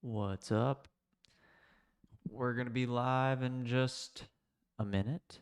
What's up? We're going to be live in just a minute.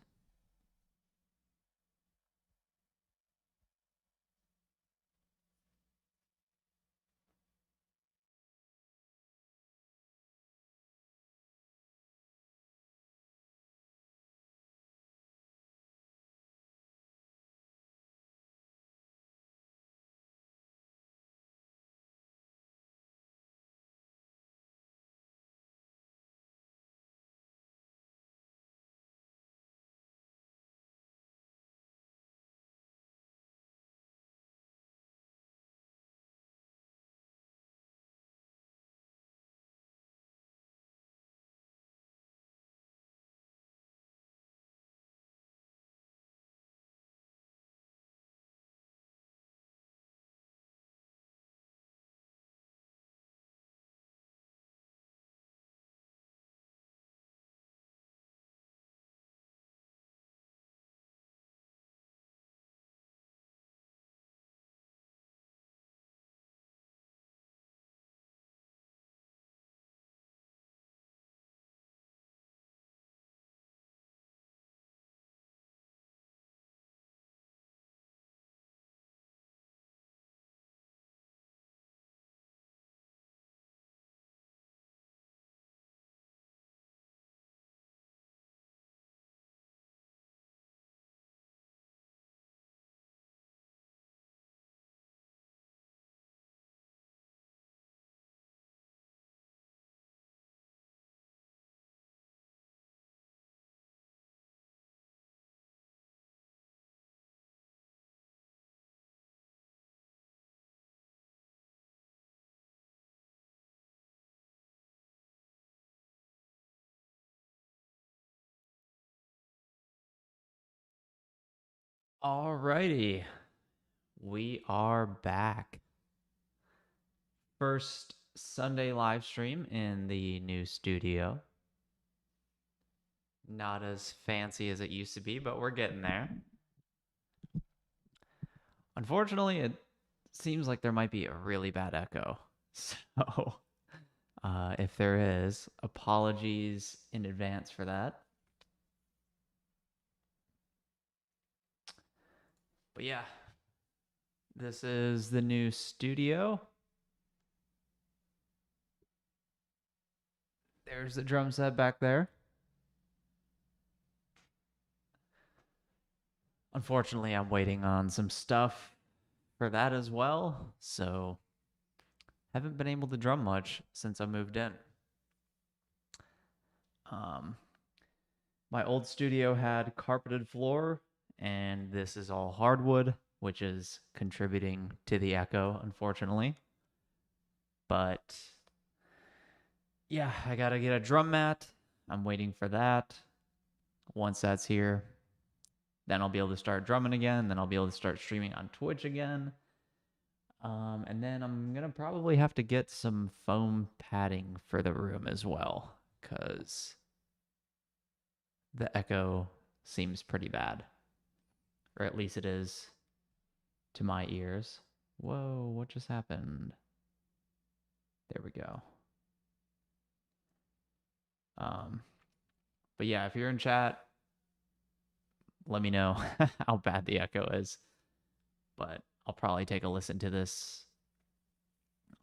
Alrighty, we are back. First Sunday live stream in the new studio. Not as fancy as it used to be, but we're getting there. Unfortunately, it seems like there might be a really bad echo. So, if there is, apologies in advance for that. But yeah, this is the new studio. There's the drum set back there. Unfortunately, I'm waiting on some stuff for that as well, so haven't been able to drum much since I moved in. Um, my old studio had carpeted floor, and this is all hardwood, which is contributing to the echo, unfortunately. But yeah, I gotta get a drum mat. I'm waiting for that. Once that's here, then I'll be able to start drumming again. Then I'll be able to start streaming on Twitch again. And then I'm gonna probably have to get some foam padding for the room as well, because the echo seems pretty bad, or at least it is to my ears. Whoa, what just happened? There we go. Um, but yeah, if you're in chat, let me know how bad the echo is. But I'll probably take a listen to this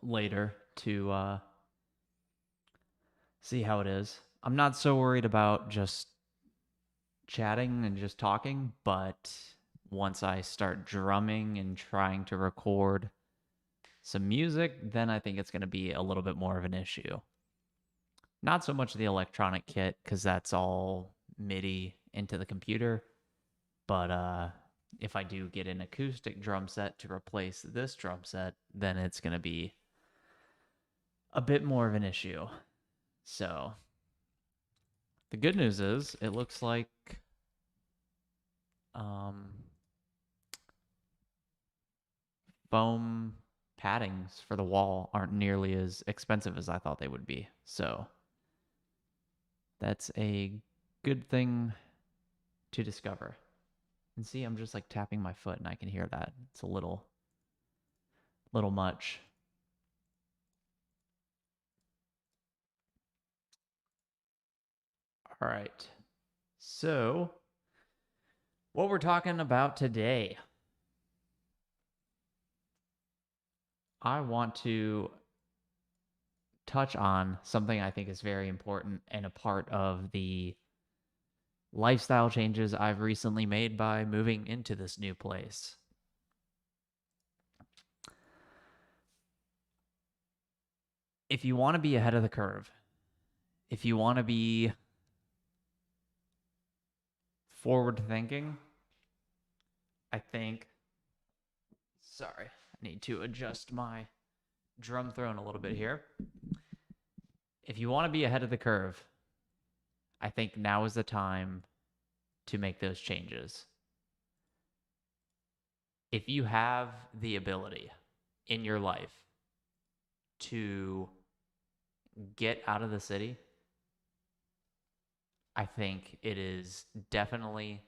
later to see how it is. I'm not so worried about just chatting and just talking, but once I start drumming and trying to record some music, then I think it's going to be a little bit more of an issue. Not so much the electronic kit, because that's all MIDI into the computer, but if I do get an acoustic drum set to replace this drum set, then it's going to be a bit more of an issue. So the good news is it looks like um, foam paddings for the wall aren't nearly as expensive as I thought they would be. So that's a good thing to discover. And see, I'm just like tapping my foot and I can hear that. It's a little much. All right. So, what we're talking about today, I want to touch on something I think is very important and a part of the lifestyle changes I've recently made by moving into this new place. If you want to be ahead of the curve, if you want to be forward thinking, I think, sorry, I need to adjust my drum throne a little bit here. If you want to be ahead of the curve, I think now is the time to make those changes. If you have the ability in your life to get out of the city, I think it is definitely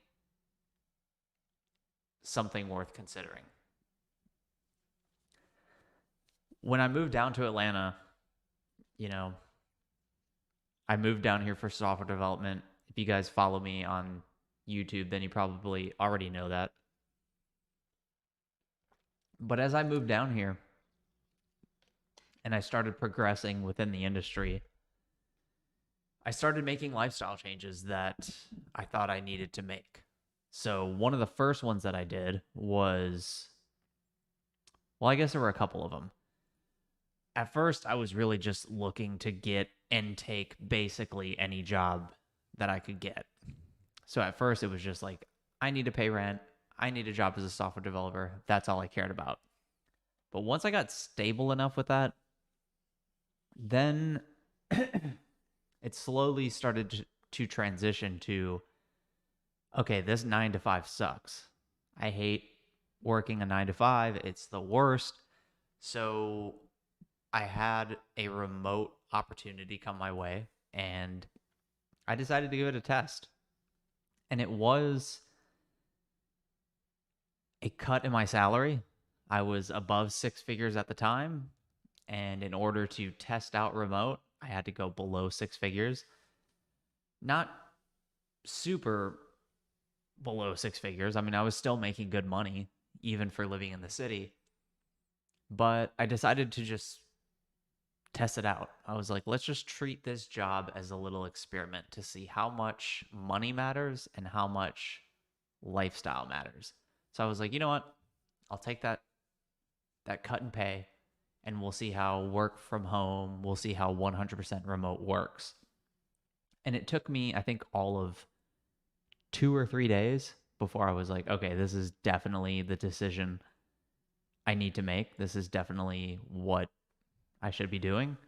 something worth considering. When I moved down to Atlanta, you know, I moved down here for software development. If you guys follow me on YouTube, then you probably already know that. But as I moved down here and I started progressing within the industry, I started making lifestyle changes that I thought I needed to make. So, one of the first ones that I did was, well, I guess there were a couple of them. At first, I was really just looking to get and take basically any job that I could get. So, at first, it was just like, I need to pay rent. I need a job as a software developer. That's all I cared about. But once I got stable enough with that, then it slowly started to transition to, okay, this 9 to 5 sucks. I hate working a 9 to 5. It's the worst. So I had a remote opportunity come my way and I decided to give it a test. And it was a cut in my salary. I was above 6 figures at the time. And in order to test out remote, I had to go below 6 figures. Not super below 6 figures. I mean, I was still making good money, even for living in the city. But I decided to just test it out. I was like, let's just treat this job as a little experiment to see how much money matters and how much lifestyle matters. So I was like, you know what? I'll take that cut and pay and we'll see how work from home, we'll see how 100% remote works. And it took me, I think, all of 2 or 3 days before I was like, okay, this is definitely the decision I need to make. This is definitely what I should be doing.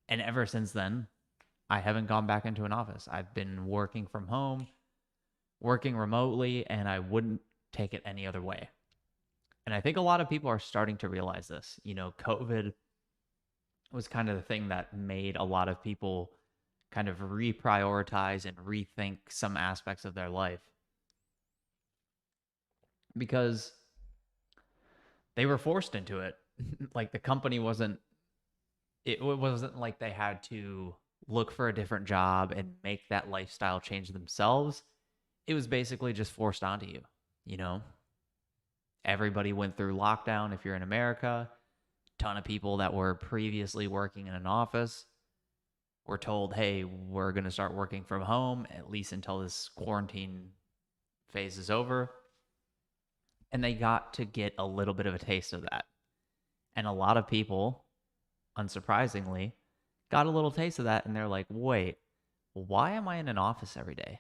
And ever since then, I haven't gone back into an office. I've been working from home, working remotely, and I wouldn't take it any other way. And I think a lot of people are starting to realize this. You know, COVID was kind of the thing that made a lot of people kind of reprioritize and rethink some aspects of their life because they were forced into it. Like the company wasn't, it wasn't like they had to look for a different job and make that lifestyle change themselves. It was basically just forced onto you, you know? Everybody went through lockdown if you're in America. Ton of people that were previously working in an office were told, hey, we're going to start working from home, at least until this quarantine phase is over. And they got to get a little bit of a taste of that. And a lot of people, unsurprisingly, got a little taste of that. And they're like, wait, why am I in an office every day?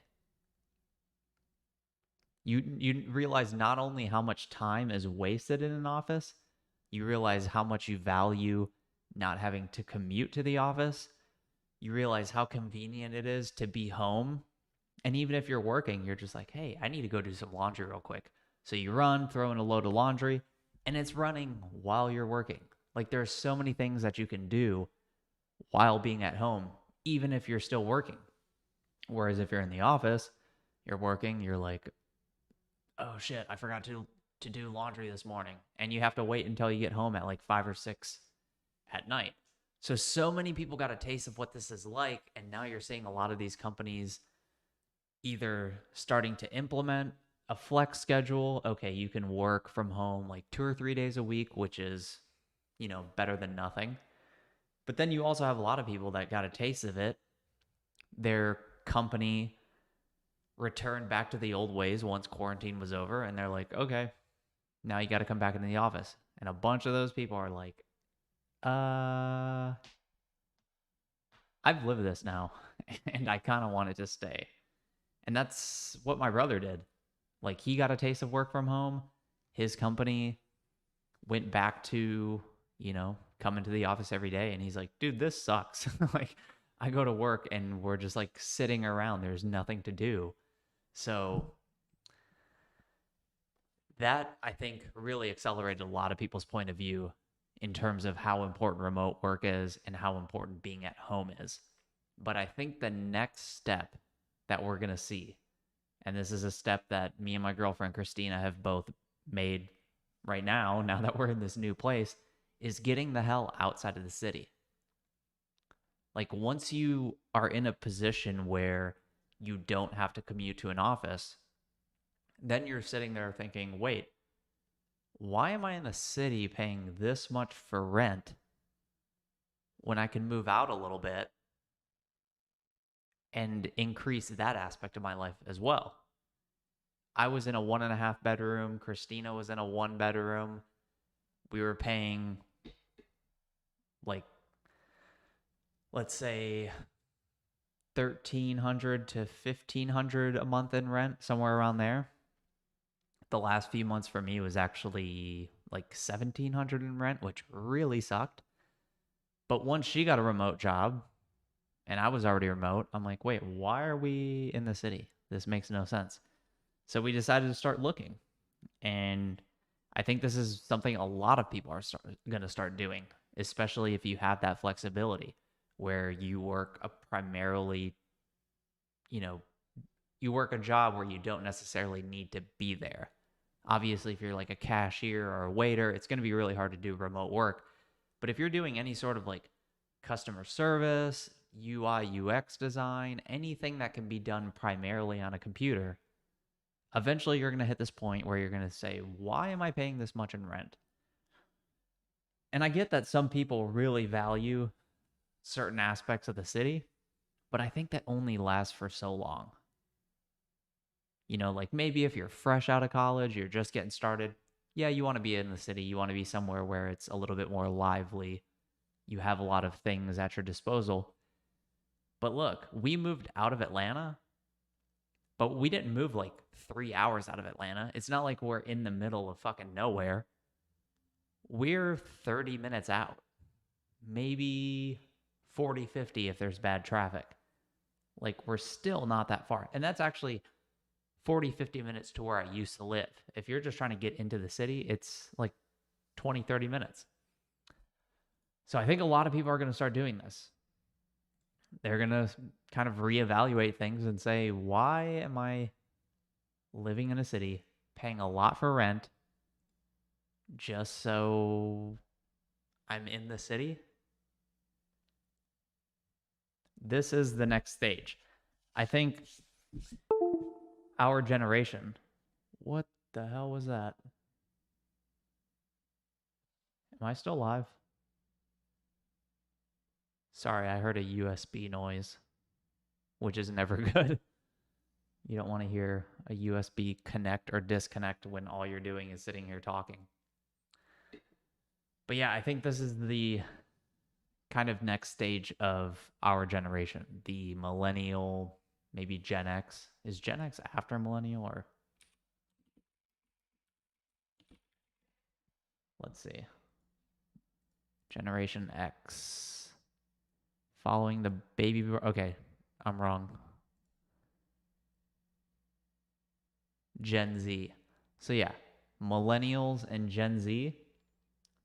You realize not only how much time is wasted in an office, you realize how much you value not having to commute to the office. You realize how convenient it is to be home. And even if you're working, you're just like, hey, I need to go do some laundry real quick. So you run, throw in a load of laundry, and it's running while you're working. Like there's so many things that you can do while being at home, even if you're still working. Whereas if you're in the office, you're working, you're like, oh shit, I forgot to do laundry this morning. And you have to wait until you get home at like 5 or 6 at night. So many people got a taste of what this is like. And now you're seeing a lot of these companies either starting to implement a flex schedule. Okay, you can work from home like 2 or 3 days a week, which is, better than nothing. But then you also have a lot of people that got a taste of it. Their company returned back to the old ways once quarantine was over, and they're like, okay, now you got to come back into the office. And a bunch of those people are like, uh, I've lived this now, and I kind of wanted to stay. And that's what my brother did. Like, he got a taste of work from home. His company went back to, coming to the office every day. And he's like, dude, this sucks. Like, I go to work and we're just like sitting around. There's nothing to do. So that, I think, really accelerated a lot of people's point of view in terms of how important remote work is and how important being at home is. But I think the next step that we're going to see, and this is a step that me and my girlfriend Christina have both made right now that we're in this new place, is getting the hell outside of the city. Like, once you are in a position where you don't have to commute to an office, then you're sitting there thinking, wait, why am I in the city paying this much for rent when I can move out a little bit and increase that aspect of my life as well? I was in a 1.5 bedroom. Christina was in a 1 bedroom. We were paying, like, let's say 1,300 to 1,500 a month in rent, somewhere around there. The last few months for me was actually like 1,700 in rent, which really sucked. But once she got a remote job and I was already remote, I'm like, wait, why are we in the city? This makes no sense. So we decided to start looking. And I think this is something a lot of people are going to start doing, especially if you have that flexibility where you work a primarily, you know, you work a job where you don't necessarily need to be there. Obviously, if you're like a cashier or a waiter, it's going to be really hard to do remote work. But if you're doing any sort of like customer service, UI, UX design, anything that can be done primarily on a computer, eventually you're going to hit this point where you're going to say, why am I paying this much in rent? And I get that some people really value certain aspects of the city, but I think that only lasts for so long. Like maybe if you're fresh out of college, you're just getting started. Yeah, you want to be in the city. You want to be somewhere where it's a little bit more lively. You have a lot of things at your disposal. But look, we moved out of Atlanta, but we didn't move like 3 hours out of Atlanta. It's not like we're in the middle of fucking nowhere. We're 30 minutes out, maybe 40, 50 if there's bad traffic. Like, we're still not that far. And that's actually 40, 50 minutes to where I used to live. If you're just trying to get into the city, it's like 20, 30 minutes. So I think a lot of people are going to start doing this. They're going to kind of reevaluate things and say, why am I living in a city, paying a lot for rent, just so I'm in the city? This is the next stage. I think our generation. What the hell was that? Am I still live? Sorry, I heard a USB noise, which is never good. You don't want to hear a USB connect or disconnect when all you're doing is sitting here talking. But yeah, I think this is the kind of next stage of our generation, the millennial, maybe Gen X. Is Gen X after millennial, or let's see, Generation X following the baby? Okay, I'm wrong. Gen Z. So yeah, millennials and Gen Z,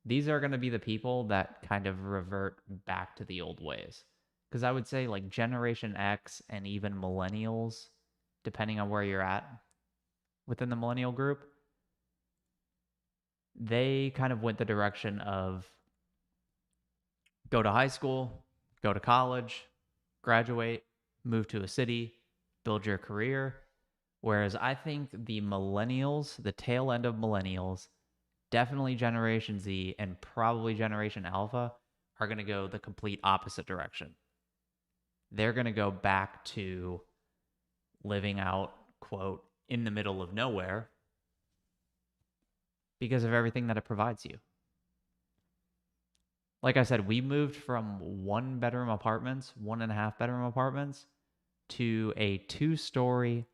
these are going to be the people that kind of revert back to the old ways. Because I would say like Generation X and even millennials, depending on where you're at within the millennial group, they kind of went the direction of go to high school, go to college, graduate, move to a city, build your career. Whereas I think the millennials, the tail end of millennials, definitely Generation Z and probably Generation Alpha are going to go the complete opposite direction. They're going to go back to living out, quote, in the middle of nowhere because of everything that it provides you. Like I said, we moved from 1-bedroom apartments, 1.5-bedroom apartments, to a 2-story,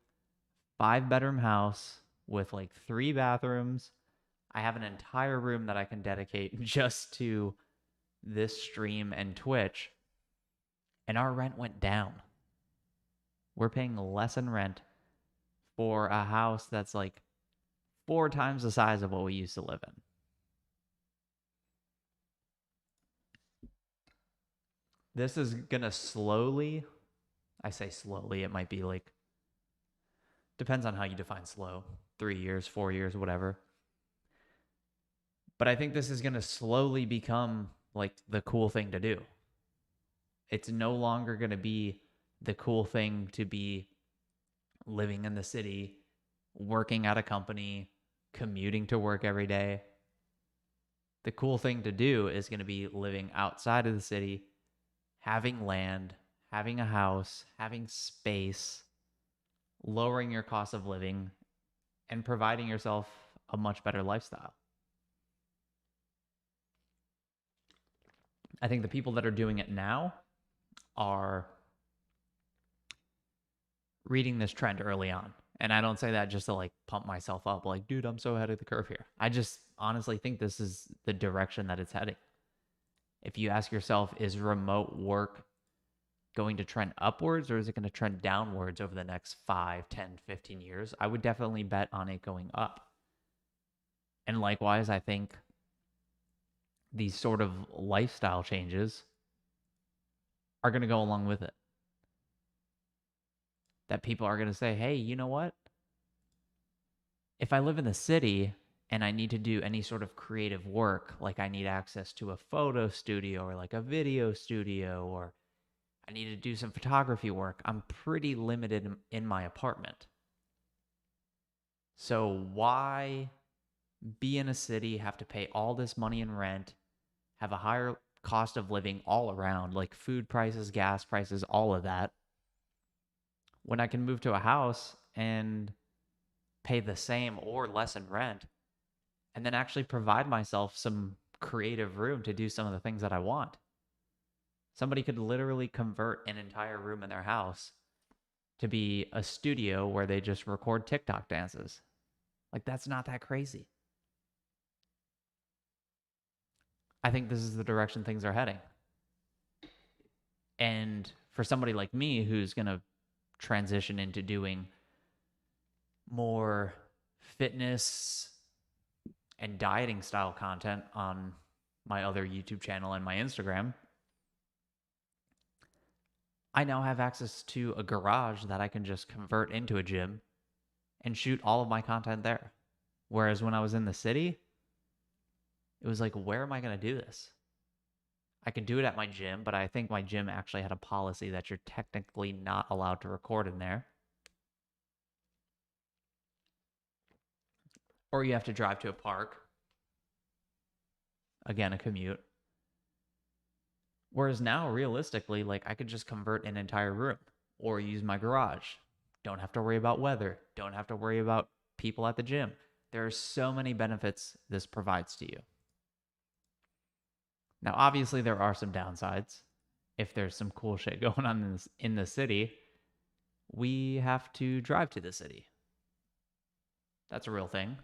5-bedroom house with like 3 bathrooms. I have an entire room that I can dedicate just to this stream and Twitch, and our rent went down. We're paying less in rent for a house that's like 4 times the size of what we used to live in. This is gonna slowly, I say slowly, it might be like, depends on how you define slow, 3 years, 4 years, whatever. But I think this is gonna slowly become like the cool thing to do. It's no longer gonna be the cool thing to be living in the city, working at a company, commuting to work every day. The cool thing to do is going to be living outside of the city, having land, having a house, having space, lowering your cost of living, and providing yourself a much better lifestyle. I think the people that are doing it now are reading this trend early on. And I don't say that just to like pump myself up, like, dude, I'm so ahead of the curve here. I just honestly think this is the direction that it's heading. If you ask yourself, is remote work going to trend upwards or is it going to trend downwards over the next 5, 10, 15 years? I would definitely bet on it going up. And likewise, I think these sort of lifestyle changes are going to go along with it. That people are going to say, hey, you know what? If I live in the city and I need to do any sort of creative work, like I need access to a photo studio or like a video studio, or I need to do some photography work, I'm pretty limited in my apartment. So why be in a city, have to pay all this money in rent, have a higher cost of living all around, like food prices, gas prices, all of that, when I can move to a house and pay the same or less in rent and then actually provide myself some creative room to do some of the things that I want? Somebody could literally convert an entire room in their house to be a studio where they just record TikTok dances. Like, that's not that crazy. I think this is the direction things are heading. And for somebody like me who's going to transition into doing more fitness and dieting style content on my other YouTube channel and my Instagram, I now have access to a garage that I can just convert into a gym and shoot all of my content there. Whereas when I was in the city, it was like, where am I going to do this? I could do it at my gym, but I think my gym actually had a policy that you're technically not allowed to record in there. Or you have to drive to a park. Again, a commute. Whereas now, realistically, like I could just convert an entire room or use my garage. Don't have to worry about weather. Don't have to worry about people at the gym. There are so many benefits this provides to you. Now, obviously, there are some downsides. If there's some cool shit going on in the city, we have to drive to the city. That's a real thing.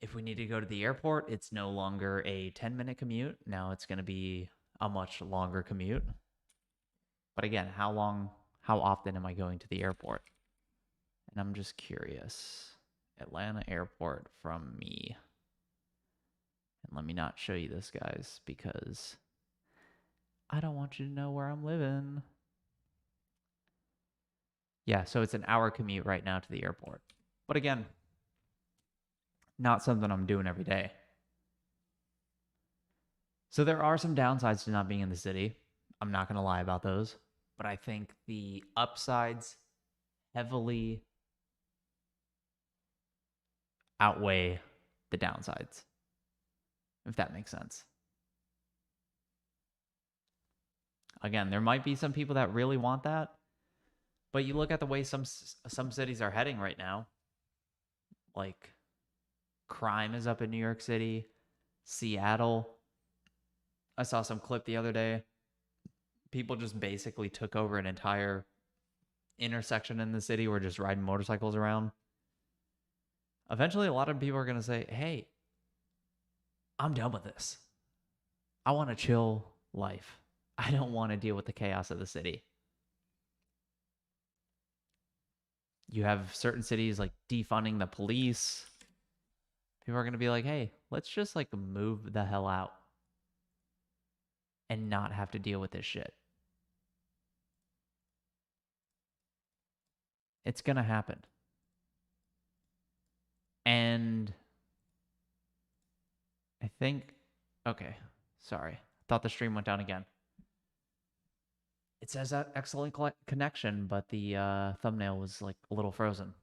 If we need to go to the airport, it's no longer a 10-minute commute. Now it's going to be a much longer commute. But again, how often am I going to the airport? And I'm just curious. Atlanta airport from me. And let me not show you this, guys, because I don't want you to know where I'm living. Yeah, so it's an hour commute right now to the airport. But again, not something I'm doing every day. So there are some downsides to not being in the city. I'm not going to lie about those. But I think the upsides heavily outweigh the downsides, if that makes sense. Again, there might be some people that really want that, but you look at the way some cities are heading right now. Like crime is up in New York City, Seattle. I saw some clip the other day. People just basically took over an entire intersection in the city, were just riding motorcycles around. Eventually, a lot of people are going to say, hey, I'm done with this. I want a chill life. I don't want to deal with the chaos of the city. You have certain cities like defunding the police. People are going to be like, hey, let's just like move the hell out and not have to deal with this shit. It's going to happen. And I think, okay, sorry. Thought the stream went down again. It says that excellent connection, but the thumbnail was like a little frozen.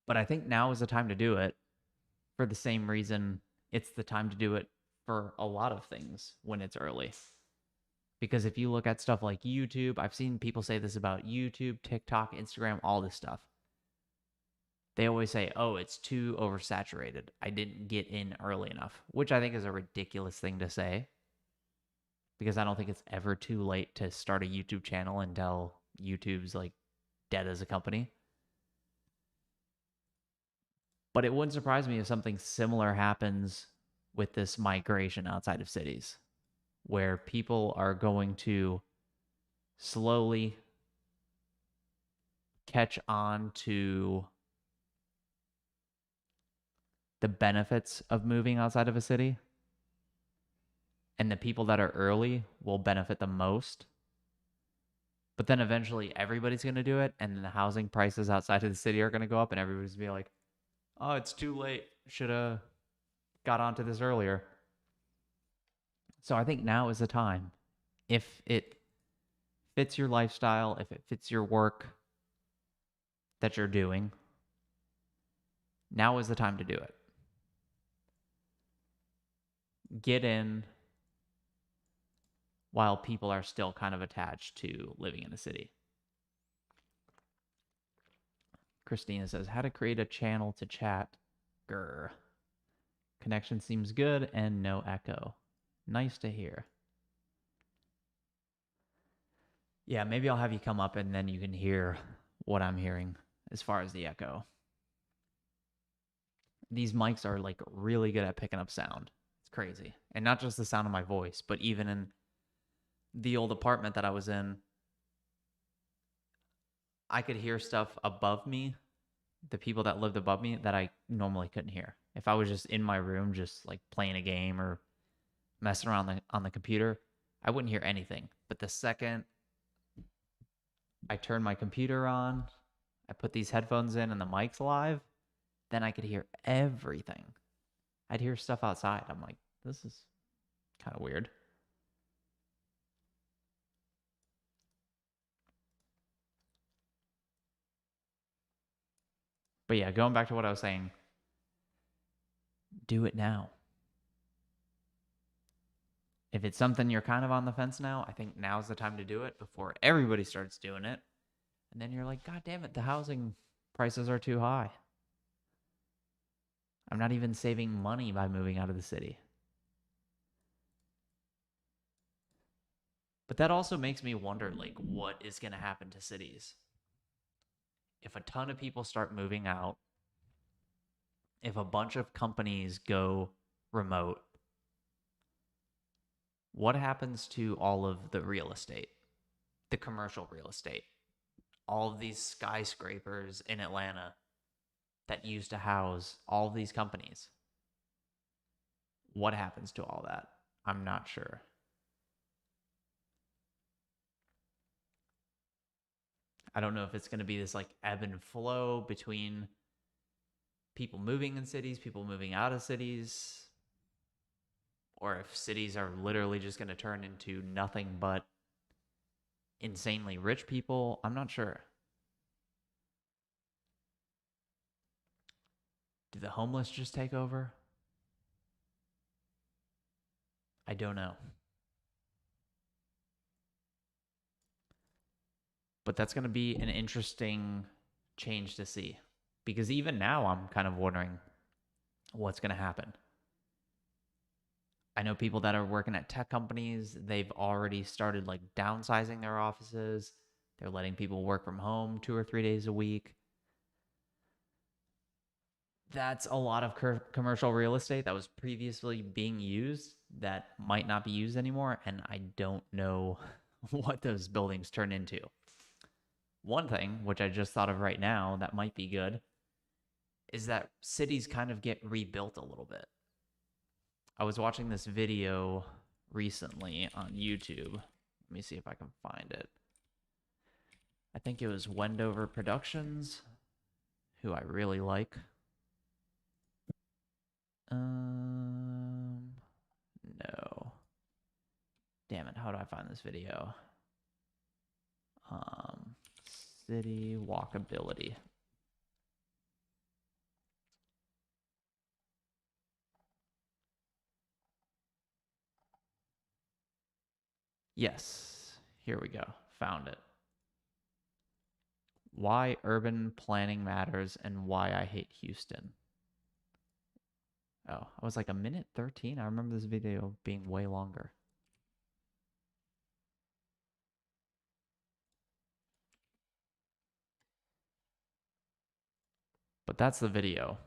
But I think now is the time to do it for the same reason it's the time to do it for a lot of things when it's early. Because if you look at stuff like YouTube, I've seen people say this about YouTube, TikTok, Instagram, all this stuff. They always say, oh, it's too oversaturated. I didn't get in early enough, which I think is a ridiculous thing to say. Because I don't think it's ever too late to start a YouTube channel until YouTube's like dead as a company. But it wouldn't surprise me if something similar happens with this migration outside of cities, where people are going to slowly catch on to the benefits of moving outside of a city. And the people that are early will benefit the most. But then eventually everybody's going to do it. And then the housing prices outside of the city are going to go up. And everybody's going to be like, oh, it's too late. Should have got onto this earlier. So I think now is the time. If it fits your lifestyle, if it fits your work that you're doing, now is the time to do it. Get in while people are still kind of attached to living in a city. Christina says, how to create a channel to chat. Grr. Connection seems good and no echo. Nice to hear. Yeah, maybe I'll have you come up and then you can hear what I'm hearing as far as the echo. These mics are like really good at picking up sound. It's crazy. And not just the sound of my voice, but even in the old apartment that I was in, I could hear stuff above me, the people that lived above me, that I normally couldn't hear. If I was just in my room, just like playing a game or messing around on the computer, I wouldn't hear anything. But the second I turned my computer on, I put these headphones in and the mic's live, then I could hear everything. I'd hear stuff outside. I'm like, this is kind of weird. But yeah, going back to what I was saying, do it now. If it's something you're kind of on the fence now, I think now's the time to do it before everybody starts doing it. And then you're like, God damn it, the housing prices are too high. I'm not even saving money by moving out of the city. But that also makes me wonder, like, what is going to happen to cities? If a ton of people start moving out, if a bunch of companies go remote, what happens to all of the real estate, the commercial real estate? All of these skyscrapers in Atlanta that used to house all of these companies. What happens to all that? I'm not sure. I don't know if it's going to be this like ebb and flow between people moving in cities, people moving out of cities, or if cities are literally just going to turn into nothing but insanely rich people. I'm not sure. Do the homeless just take over? I don't know. But that's going to be an interesting change to see. Because even now, I'm kind of wondering what's going to happen. I know people that are working at tech companies, they've already started like downsizing their offices. They're letting people work from home 2 or 3 days a week. That's a lot of commercial real estate that was previously being used that might not be used anymore. And I don't know what those buildings turn into. One thing, which I just thought of right now, that might be good, is that cities kind of get rebuilt a little bit. I was watching this video recently on YouTube. Let me see if I can find it. I think it was Wendover Productions, who I really like. No. Damn it, how do I find this video? City walkability. Yes, here we go. Found it. Why urban planning matters and why I hate Houston. Oh, I was like a minute 13. I remember this video being way longer. But that's the video.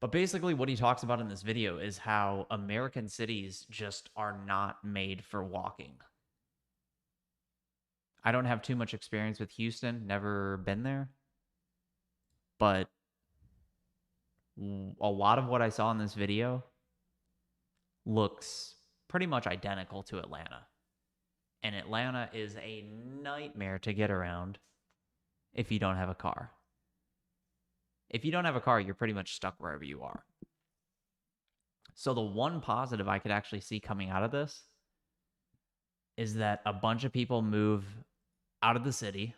But basically, what he talks about in this video is how American cities just are not made for walking. I don't have too much experience with Houston, never been there. But a lot of what I saw in this video looks pretty much identical to Atlanta. And Atlanta is a nightmare to get around if you don't have a car. If you don't have a car, you're pretty much stuck wherever you are. So the one positive I could actually see coming out of this is that a bunch of people move out of the city.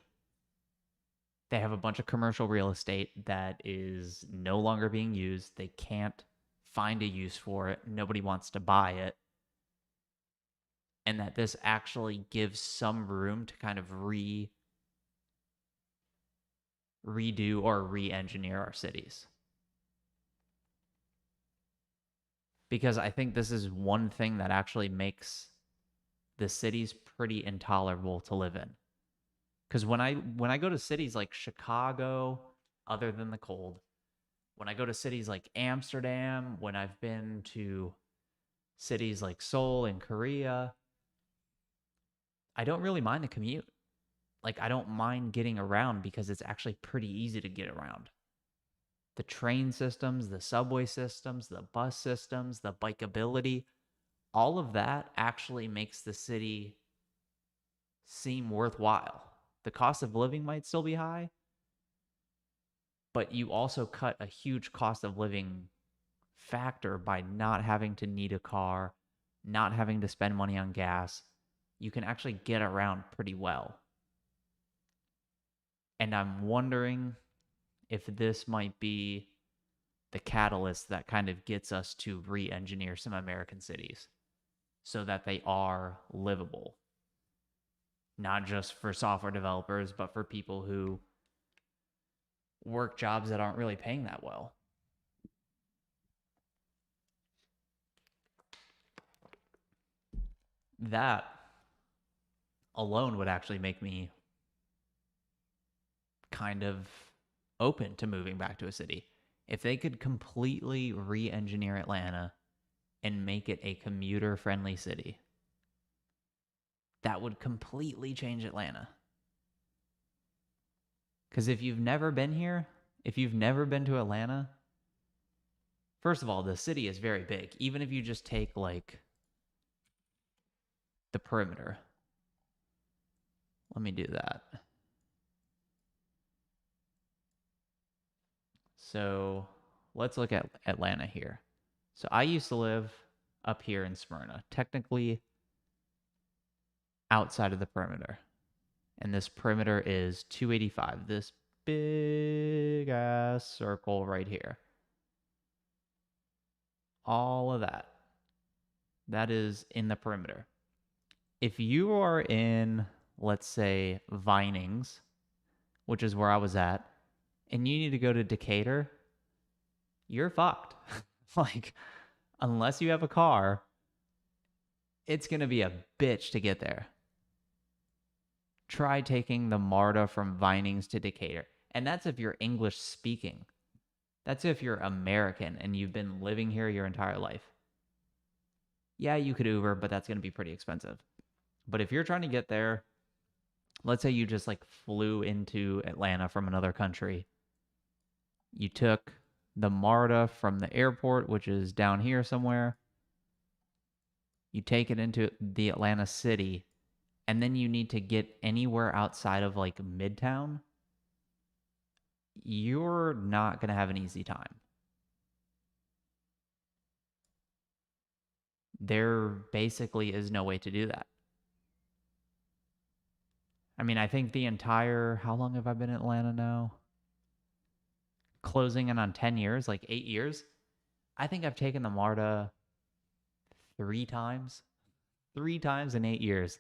They have a bunch of commercial real estate that is no longer being used. They can't find a use for it. Nobody wants to buy it. And that this actually gives some room to kind of redo or re-engineer our cities. Because I think this is one thing that actually makes the cities pretty intolerable to live in. Because when I go to cities like Chicago, other than the cold, when I go to cities like Amsterdam, when I've been to cities like Seoul and Korea, I don't really mind the commute. Like, I don't mind getting around because it's actually pretty easy to get around. The train systems, the subway systems, the bus systems, the bikeability, all of that actually makes the city seem worthwhile. The cost of living might still be high, but you also cut a huge cost of living factor by not having to need a car, not having to spend money on gas. You can actually get around pretty well. And I'm wondering if this might be the catalyst that kind of gets us to re-engineer some American cities so that they are livable. Not just for software developers, but for people who work jobs that aren't really paying that well. That alone would actually make me kind of open to moving back to a city. If they could completely re-engineer Atlanta and make it a commuter-friendly city, that would completely change Atlanta. Because if you've never been here, if you've never been to Atlanta, first of all, the city is very big. Even if you just take like the perimeter. Let me do that. So let's look at Atlanta here. So I used to live up here in Smyrna, technically outside of the perimeter. And this perimeter is 285. This big ass circle right here. All of that. That is in the perimeter. If you are in, let's say, Vinings, which is where I was at, and you need to go to Decatur, you're fucked. Like, unless you have a car, it's going to be a bitch to get there. Try taking the MARTA from Vinings to Decatur. And that's if you're English speaking. That's if you're American and you've been living here your entire life. Yeah, you could Uber, but that's going to be pretty expensive. But if you're trying to get there, let's say you just like flew into Atlanta from another country. You took the MARTA from the airport, which is down here somewhere. You take it into the Atlanta city, and then you need to get anywhere outside of like Midtown. You're not going to have an easy time. There basically is no way to do that. I mean, I think the entire, how long have I been in Atlanta now? Closing in on 10 years, like 8 years. I think I've taken the MARTA 3 times. 3 times in 8 years.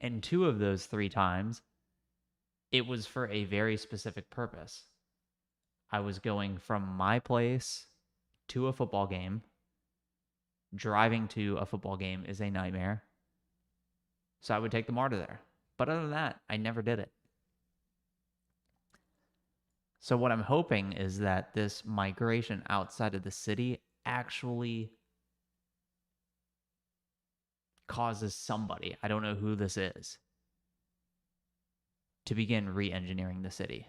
And 2 of those 3 times, it was for a very specific purpose. I was going from my place to a football game. Driving to a football game is a nightmare. So I would take the MARTA there. But other than that, I never did it. So what I'm hoping is that this migration outside of the city actually causes somebody, I don't know who this is, to begin re-engineering the city.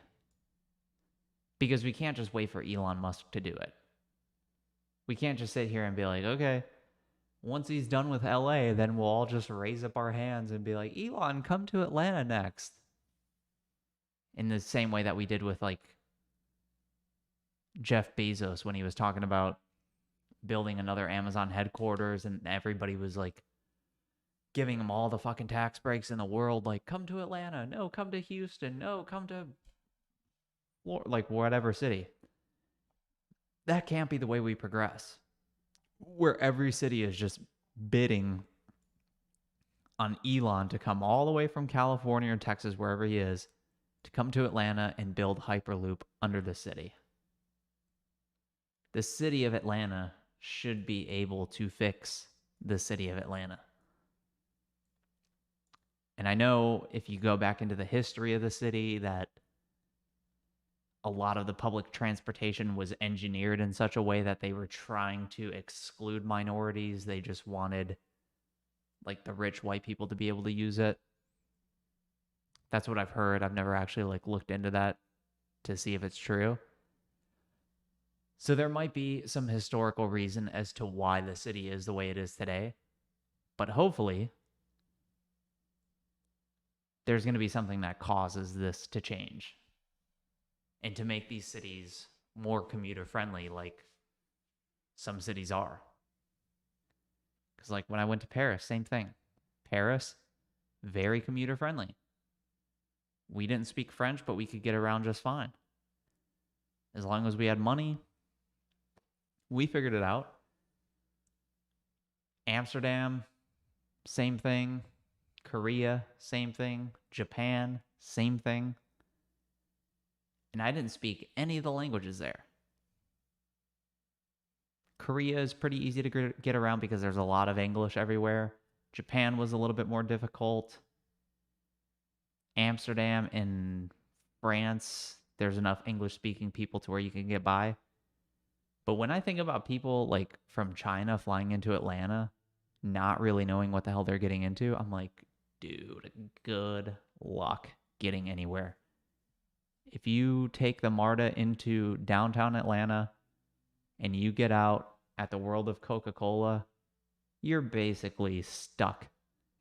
Because we can't just wait for Elon Musk to do it. We can't just sit here and be like, okay, once he's done with LA, then we'll all just raise up our hands and be like, Elon, come to Atlanta next. In the same way that we did with like Jeff Bezos when he was talking about building another Amazon headquarters and everybody was like giving him all the fucking tax breaks in the world. Like, come to Atlanta. No, come to Houston. No, come to like whatever city. That can't be the way we progress. Where every city is just bidding on Elon to come all the way from California or Texas, wherever he is, to come to Atlanta and build Hyperloop under the city. The city of Atlanta should be able to fix the city of Atlanta. And I know if you go back into the history of the city that a lot of the public transportation was engineered in such a way that they were trying to exclude minorities. They just wanted like the rich white people to be able to use it. That's what I've heard. I've never actually like looked into that to see if it's true. So there might be some historical reason as to why the city is the way it is today. But hopefully there's going to be something that causes this to change and to make these cities more commuter friendly like some cities are. Because like when I went to Paris, same thing. Paris, very commuter friendly. We didn't speak French, but we could get around just fine. As long as we had money, we figured it out. Amsterdam, same thing. Korea, same thing. Japan, same thing. And I didn't speak any of the languages there. Korea is pretty easy to get around because there's a lot of English everywhere. Japan was a little bit more difficult. Amsterdam and France, there's enough English-speaking people to where you can get by. But when I think about people like from China flying into Atlanta, not really knowing what the hell they're getting into, I'm like, dude, good luck getting anywhere. If you take the MARTA into downtown Atlanta and you get out at the World of Coca-Cola, you're basically stuck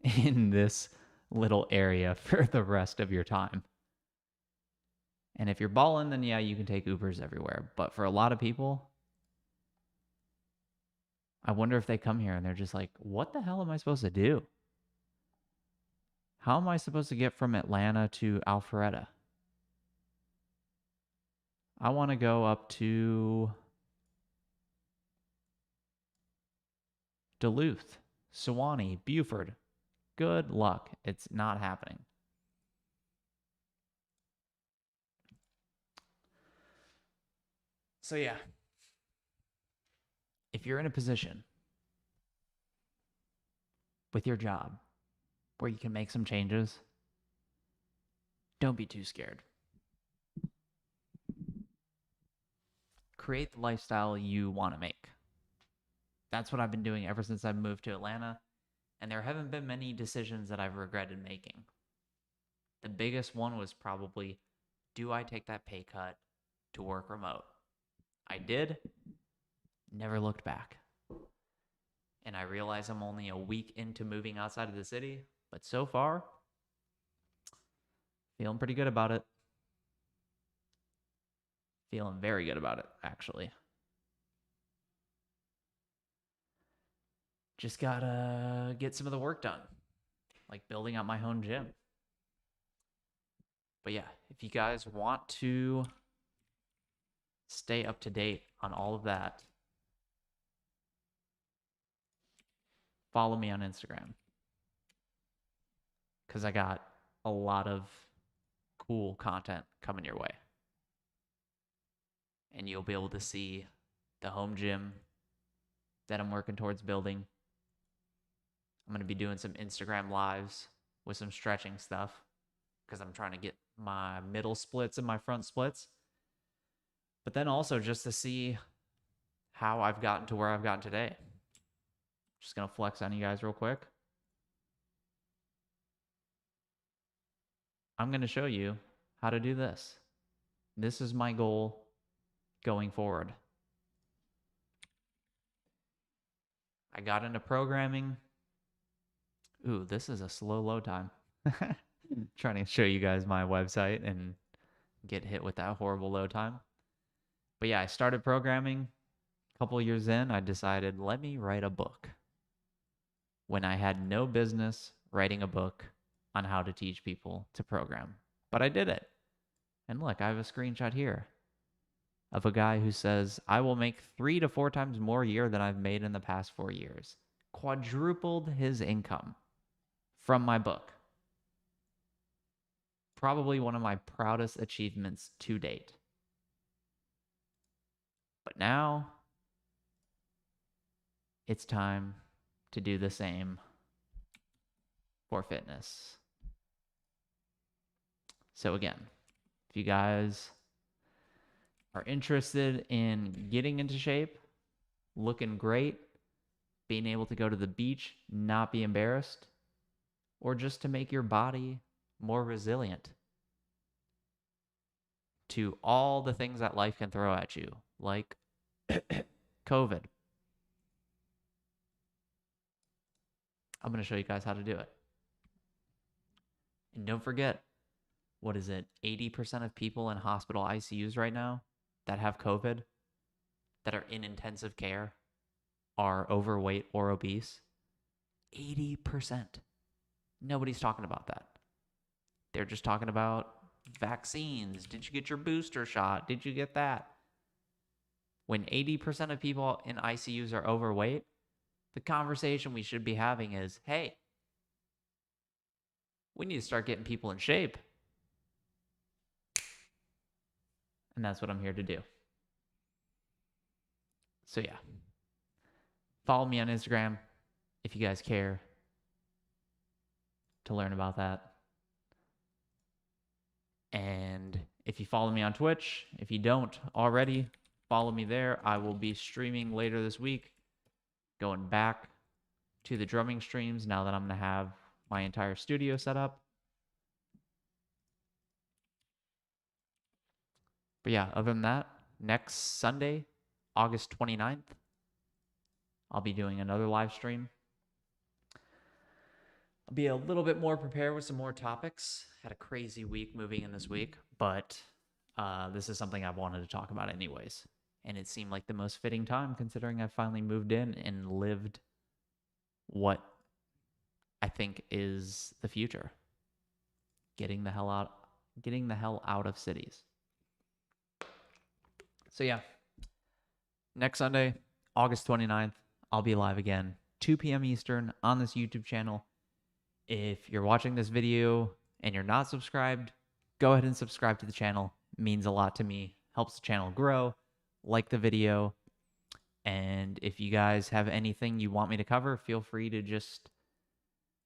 in this little area for the rest of your time. And if you're balling, then yeah, you can take Ubers everywhere. But for a lot of people, I wonder if they come here and they're just like, what the hell am I supposed to do? How am I supposed to get from Atlanta to Alpharetta? I want to go up to Duluth, Sewanee, Buford. Good luck. It's not happening. So, yeah, if you're in a position with your job where you can make some changes, don't be too scared. Create the lifestyle you want to make. That's what I've been doing ever since I moved to Atlanta, and there haven't been many decisions that I've regretted making. The biggest one was probably, do I take that pay cut to work remote? I did, never looked back. And I realize I'm only a week into moving outside of the city, but so far, feeling pretty good about it. Feeling very good about it, actually. Just gotta get some of the work done, like building out my home gym. But yeah, if you guys want to stay up to date on all of that, follow me on Instagram because I got a lot of cool content coming your way. And you'll be able to see the home gym that I'm working towards building. I'm going to be doing some Instagram lives with some stretching stuff because I'm trying to get my middle splits and my front splits. But then also just to see how I've gotten to where I've gotten today. Just going to flex on you guys real quick. I'm going to show you how to do this. This is my goal going forward. I got into programming. Ooh, this is a slow load time. Trying to show you guys my website and get hit with that horrible load time. But yeah, I started programming. A couple of years in, I decided, let me write a book. When I had no business writing a book on how to teach people to program. But I did it. And look, I have a screenshot here of a guy who says, I will make 3 to 4 times more a year than I've made in the past 4 years. Quadrupled his income from my book. Probably one of my proudest achievements to date. But now it's time to do the same for fitness. So again, if you guys are interested in getting into shape, looking great, being able to go to the beach, not be embarrassed, or just to make your body more resilient to all the things that life can throw at you, like COVID. I'm going to show you guys how to do it. And don't forget, what is it? 80% of people in hospital ICUs right now that have COVID, that are in intensive care, are overweight or obese. 80%. Nobody's talking about that. They're just talking about vaccines. Did you get your booster shot? Did you get that? When 80% of people in ICUs are overweight, the conversation we should be having is, hey, we need to start getting people in shape. And that's what I'm here to do. So yeah, follow me on Instagram if you guys care to learn about that. And if you follow me on Twitch, if you don't already, follow me there. I will be streaming later this week, going back to the drumming streams now that I'm going to have my entire studio set up. But yeah, other than that, next Sunday, August 29th, I'll be doing another live stream. I'll be a little bit more prepared with some more topics. Had a crazy week moving in this week, but this is something I've wanted to talk about anyways. And it seemed like the most fitting time considering I finally moved in and lived what I think is the future. Getting the hell out of cities. So yeah, next Sunday, August 29th, I'll be live again, 2 p.m. Eastern on this YouTube channel. If you're watching this video and you're not subscribed, go ahead and subscribe to the channel. It means a lot to me, helps the channel grow. Like the video. And if you guys have anything you want me to cover, feel free to just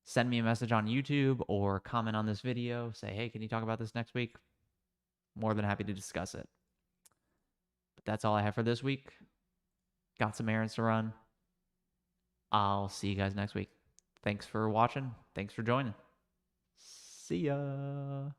send me a message on YouTube or comment on this video. Say, hey, can you talk about this next week? More than happy to discuss it. But that's all I have for this week. Got some errands to run. I'll see you guys next week. Thanks for watching. Thanks for joining. See ya.